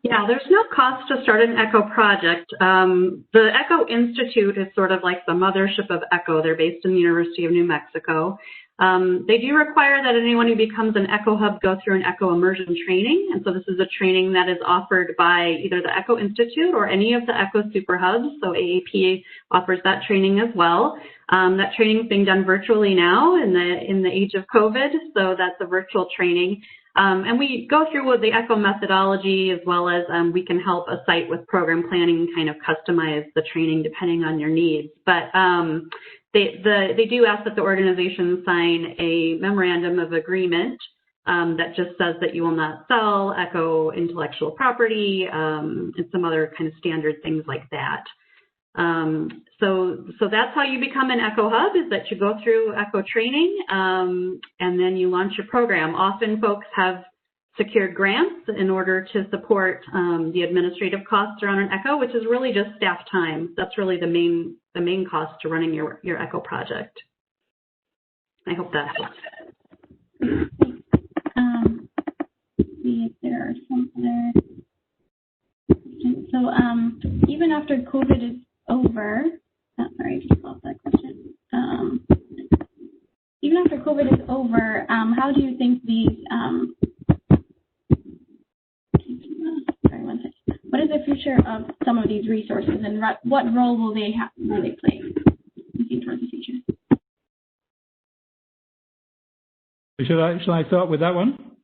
Yeah, there's no cost to start an ECHO project. The ECHO Institute is sort of like the mothership of ECHO. They're based in the University of New Mexico. They do require that anyone who becomes an ECHO hub go through an ECHO immersion training. And so this is a training that is offered by either the ECHO Institute or any of the ECHO super hubs. So AAP offers that training as well. That training is being done virtually now in the age of COVID. So that's a virtual training. And we go through with the ECHO methodology as well as we can help a site with program planning and kind of customize the training depending on your needs. But they do ask that the organization sign a memorandum of agreement that just says that you will not sell ECHO intellectual property and some other kind of standard things like that. So that's how you become an ECHO hub, is that you go through ECHO training and then you launch your program. Often folks have secured grants in order to support the administrative costs around an ECHO, which is really just staff time. That's really the main cost to running your ECHO project. I hope that helps. Let's see if there are some other questions. So even after COVID is over, sorry, I just lost that question. Even after COVID is over, how do you think these what is the future of some of these resources, and what role will they play looking towards the future? Shall I start with that one?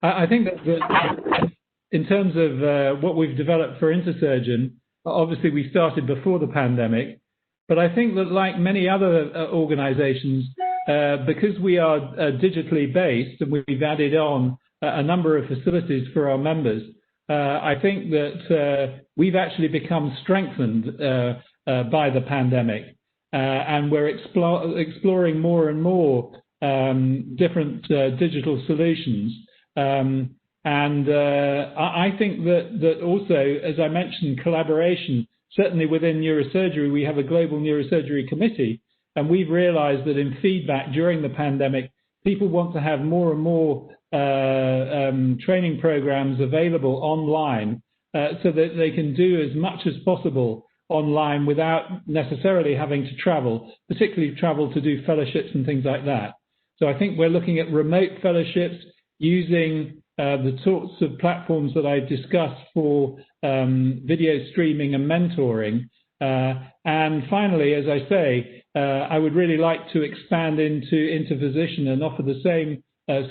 I think that in terms of what we've developed for Intersurgeon, obviously we started before the pandemic, but I think that like many other organizations, because we are digitally based and we've added on a number of facilities for our members, I think that we've actually become strengthened by the pandemic, and we're exploring more and more different digital solutions. And I think that also, as I mentioned, collaboration, certainly within neurosurgery, we have a global neurosurgery committee, and we've realized that in feedback during the pandemic, people want to have more and more training programs available online so that they can do as much as possible online without necessarily having to travel, particularly travel to do fellowships and things like that. So I think we're looking at remote fellowships using the sorts of platforms that I discussed for video streaming and mentoring. And finally, as I say, I would really like to expand into interphysician and offer the same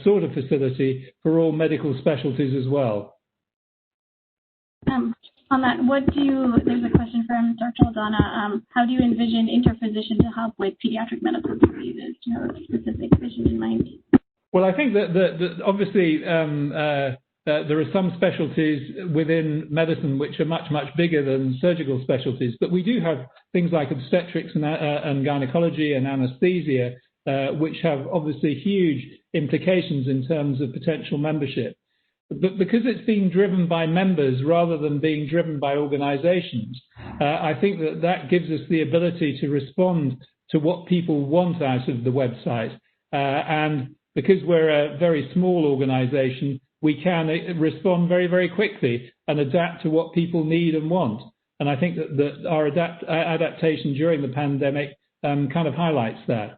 sort of facility for all medical specialties as well. On that, there's a question from Dr. Aldana. How do you envision interphysician to help with pediatric medical diseases? Do you have a specific vision in mind? Well, I think that obviously there are some specialties within medicine which are much, much bigger than surgical specialties, but we do have things like obstetrics and gynecology and anesthesia, which have obviously huge implications in terms of potential membership. But because it's being driven by members rather than being driven by organizations, I think that gives us the ability to respond to what people want out of the website. And because we're a very small organization, we can respond very, very quickly and adapt to what people need and want. And I think that our adaptation during the pandemic kind of highlights that.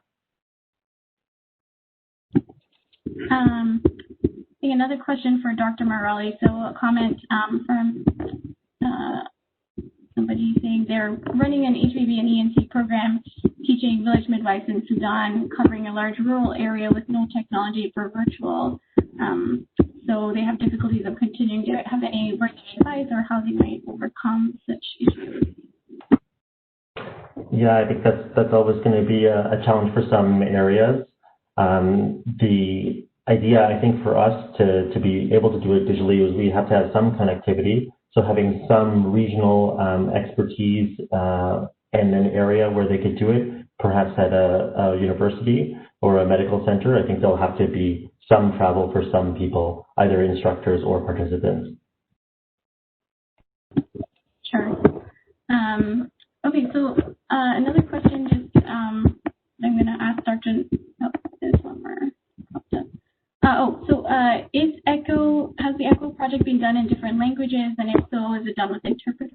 I think another question for Dr. Morali. So a comment from somebody saying they're running an HPV and ENT program teaching village midwives in Sudan, covering a large rural area with no technology for virtual. So they have difficulties of continuing. Do you have any working advice or how they might overcome such issues? Yeah, I think that's always going to be a challenge for some areas. The idea, I think, for us to be able to do it digitally is we have to have some connectivity. So having some regional expertise in an area where they could do it, perhaps at a university or a medical center, I think there'll have to be some travel for some people, either instructors or participants. Sure. Okay, so another question, just I'm going to ask Dr. Oh, there's one more. Has the ECHO project been done in different languages, and if so, is it done with interpreters?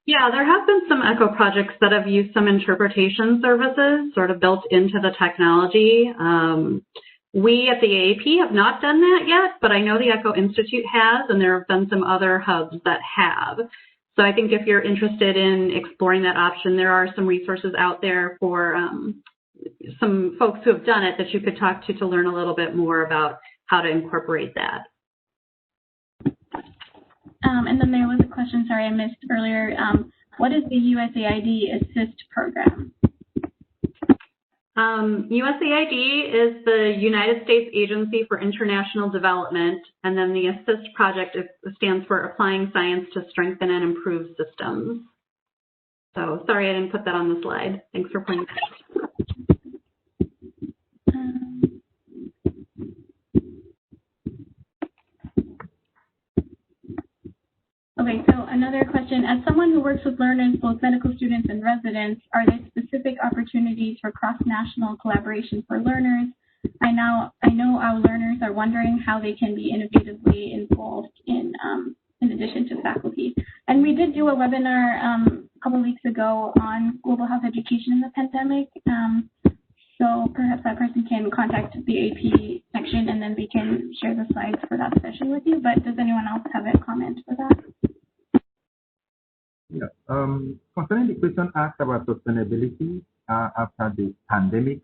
Yeah, there have been some ECHO projects that have used some interpretation services sort of built into the technology. We at the AAP have not done that yet, but I know the ECHO Institute has, and there have been some other hubs that have. So I think if you're interested in exploring that option, there are some resources out there for some folks who have done it that you could talk to learn a little bit more about how to incorporate that. And then there was a question, sorry, I missed earlier. What is the USAID Assist program? USAID is the United States Agency for International Development, and then the ASSIST project stands for Applying Science to Strengthen and Improve Systems. So sorry I didn't put that on the slide. Thanks for pointing that out. Okay, so another question. As someone who works with learners, both medical students and residents, are there specific opportunities for cross-national collaboration for learners? I know our learners are wondering how they can be innovatively involved in addition to faculty. And we did do a webinar a couple of weeks ago on global health education in the pandemic. So perhaps that person can contact the AP section and then we can share the slides for that session with you. But does anyone else have a comment for that? Yeah. Concerning the question asked about sustainability after the pandemic,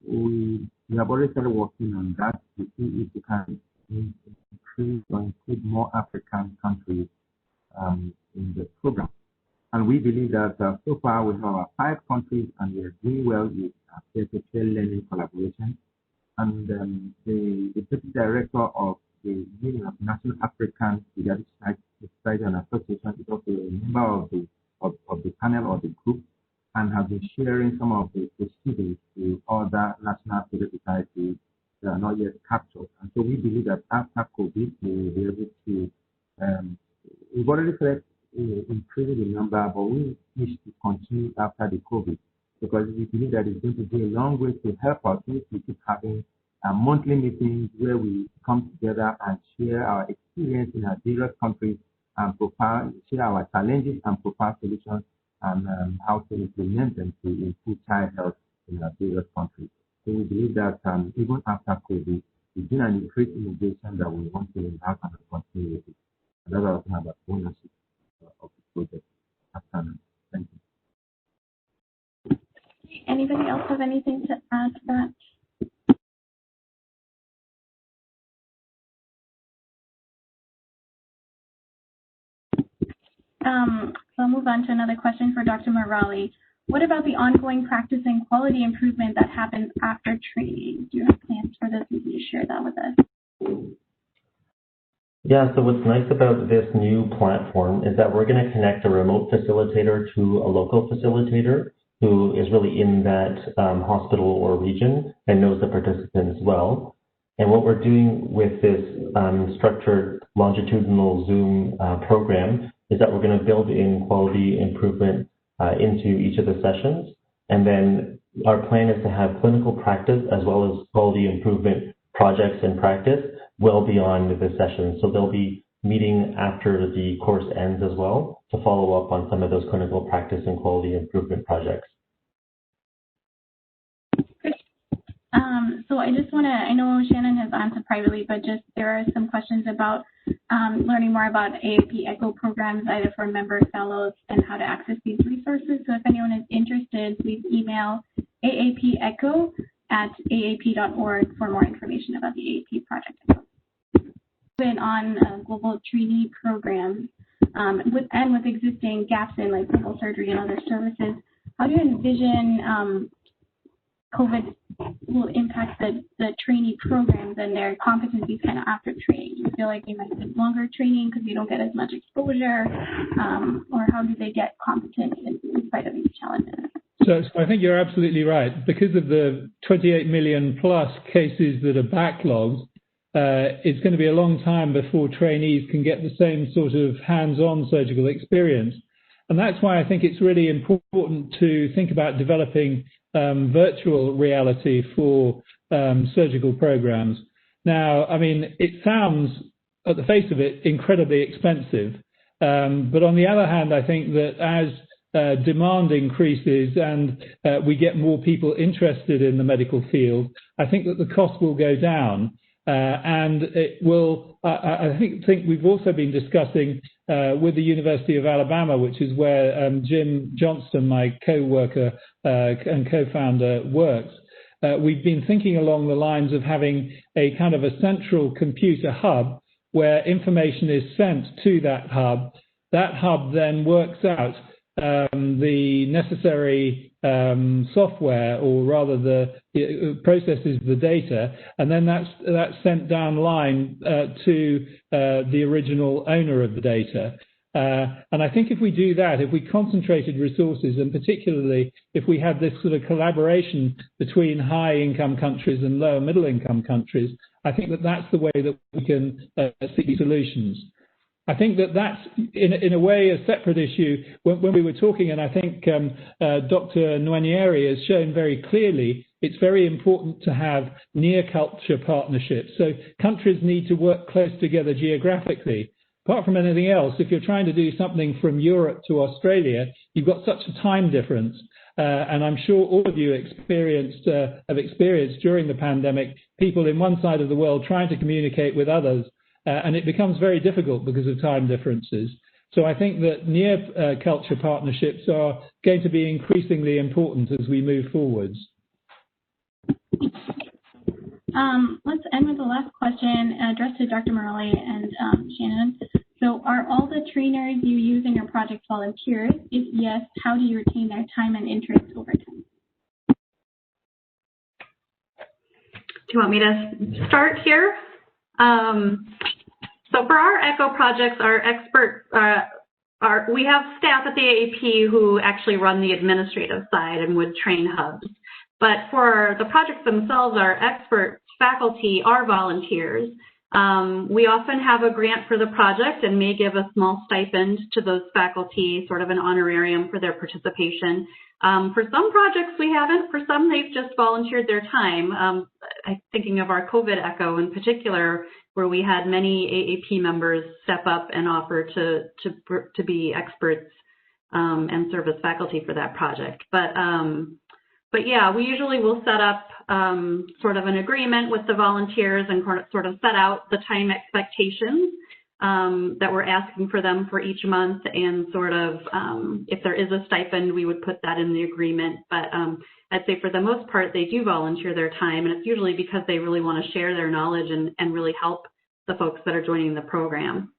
we have already started working on that to see if we can increase or include more African countries in the program. And we believe that so far we have 5 countries and we are doing well with peer-to-peer learning collaboration. And the deputy director of the Union of National African Pediatric Society and Association is also a member of the panel or the group and has been sharing some of the proceedings to other national pediatric societies that are not yet captured. And so we believe that after COVID, we will be able to, we've already said increasing the number, but we wish to continue after the COVID because we believe that it's going to go a long way to help us if we keep having monthly meetings where we come together and share our experience in our various countries and share our challenges and propose solutions and how to implement them to improve child health in our various countries. So we believe that even after COVID, we've been an increased innovation that we want to embark on and continue with it. And that's what I was talking about ownership of the project. Thank you. Anybody else have anything to add to that? So I'll move on to another question for Dr. Morali. What about the ongoing practice and quality improvement that happens after training? Do you have plans for this? Can you share that with us? Yeah, so what's nice about this new platform is that we're going to connect a remote facilitator to a local facilitator who is really in that hospital or region and knows the participants well. And what we're doing with this structured longitudinal Zoom program is that we're going to build in quality improvement into each of the sessions. And then our plan is to have clinical practice as well as quality improvement projects in practice well beyond the session. So they'll be meeting after the course ends as well to follow up on some of those clinical practice and quality improvement projects. So I just want to, I know Shannon has answered privately, but just there are some questions about learning more about AAP ECHO programs, either for member fellows and how to access these resources. So if anyone is interested, please email aapecho@aap.org for more information about the AAP project. And on global treaty programs, with existing gaps in like simple surgery and other services, how do you envision COVID will impact the trainee programs and their competencies kind of after training? Do you feel like they might get longer training because you don't get as much exposure, or how do they get competent in spite of these challenges? So I think you're absolutely right. Because of the 28 million plus cases that are backlogged, it's going to be a long time before trainees can get the same sort of hands-on surgical experience. And that's why I think it's really important to think about developing virtual reality for surgical programs. Now, I mean, it sounds, at the face of it, incredibly expensive. But on the other hand, I think that as demand increases and we get more people interested in the medical field, I think that the cost will go down. And it will, I think we've also been discussing with the University of Alabama, which is where Jim Johnston, my co-worker and co-founder, works. We've been thinking along the lines of having a kind of a central computer hub where information is sent to that hub. That hub then works out the necessary software, or rather processes the data, and then that's sent down the line to the original owner of the data. And I think if we do that, if we concentrated resources, and particularly if we have this sort of collaboration between high-income countries and lower middle-income countries, I think that that's the way that we can seek solutions. I think that that's, in a way, a separate issue. When we were talking, and I think Dr. Nwanieri has shown very clearly, it's very important to have near-culture partnerships. So countries need to work close together geographically. Apart from anything else, if you're trying to do something from Europe to Australia, you've got such a time difference. And I'm sure all of you have experienced during the pandemic, people in one side of the world trying to communicate with others. And it becomes very difficult because of time differences. So I think that near culture partnerships are going to be increasingly important as we move forwards. Let's end with the last question addressed to Dr. Morali and Shannon. So are all the trainers you use in your project volunteers? If yes, how do you retain their time and interest over time? Do you want me to start here? So for our ECHO projects, our expert, we have staff at the AAP who actually run the administrative side and would train hubs. But for the projects themselves, our expert faculty are volunteers. We often have a grant for the project and may give a small stipend to those faculty, sort of an honorarium for their participation. For some projects we haven't, for some they've just volunteered their time. I'm thinking of our COVID ECHO in particular, where we had many AAP members step up and offer to be experts and serve as faculty for that project. But yeah, we usually will set up sort of an agreement with the volunteers and sort of set out the time expectations that we're asking for them for each month, and sort of if there is a stipend, we would put that in the agreement. But I'd say for the most part, they do volunteer their time, and it's usually because they really want to share their knowledge and really help the folks that are joining the program.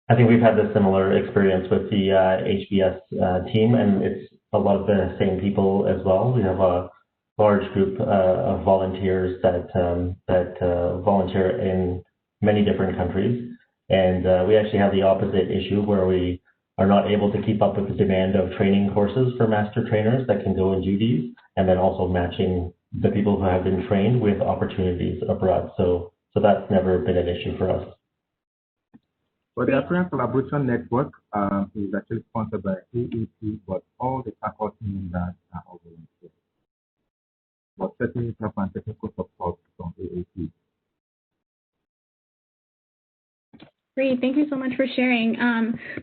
I think we've had a similar experience with the HBS team, and it's a lot of the same people as well. We have a large group of volunteers that volunteer in many different countries, and we actually have the opposite issue where we are not able to keep up with the demand of training courses for master trainers that can go and do these, and then also matching the people who have been trained with opportunities abroad. So that's never been an issue for us. Well, the African Collaboration Network is actually sponsored by AAP, but all the faculty members are all volunteers. But certainly help and technical support from AAP. Great, thank you so much for sharing.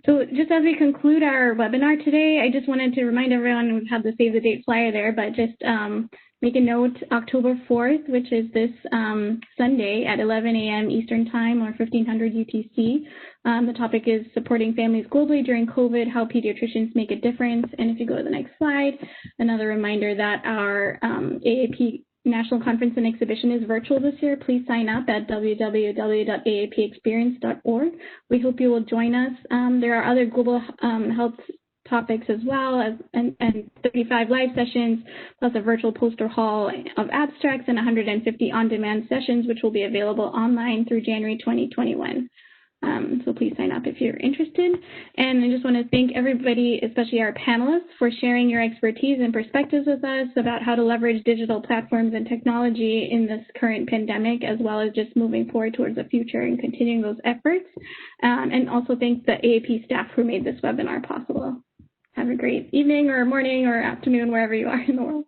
So just as we conclude our webinar today, I just wanted to remind everyone, we've had the save the date flyer there, but just make a note, October 4th, which is this Sunday at 11 a.m. Eastern Time or 1500 UTC. The topic is supporting families globally during COVID, how pediatricians make a difference. And if you go to the next slide, another reminder that our AAP National Conference and Exhibition is virtual this year. Please sign up at www.aapexperience.org. We hope you will join us. There are other global health topics as well, and 35 live sessions, plus a virtual poster hall of abstracts and 150 on-demand sessions, which will be available online through January 2021. So please sign up if you're interested. And I just want to thank everybody, especially our panelists, for sharing your expertise and perspectives with us about how to leverage digital platforms and technology in this current pandemic, as well as just moving forward towards the future and continuing those efforts. And also thank the AAP staff who made this webinar possible. Have a great evening or morning or afternoon, wherever you are in the world.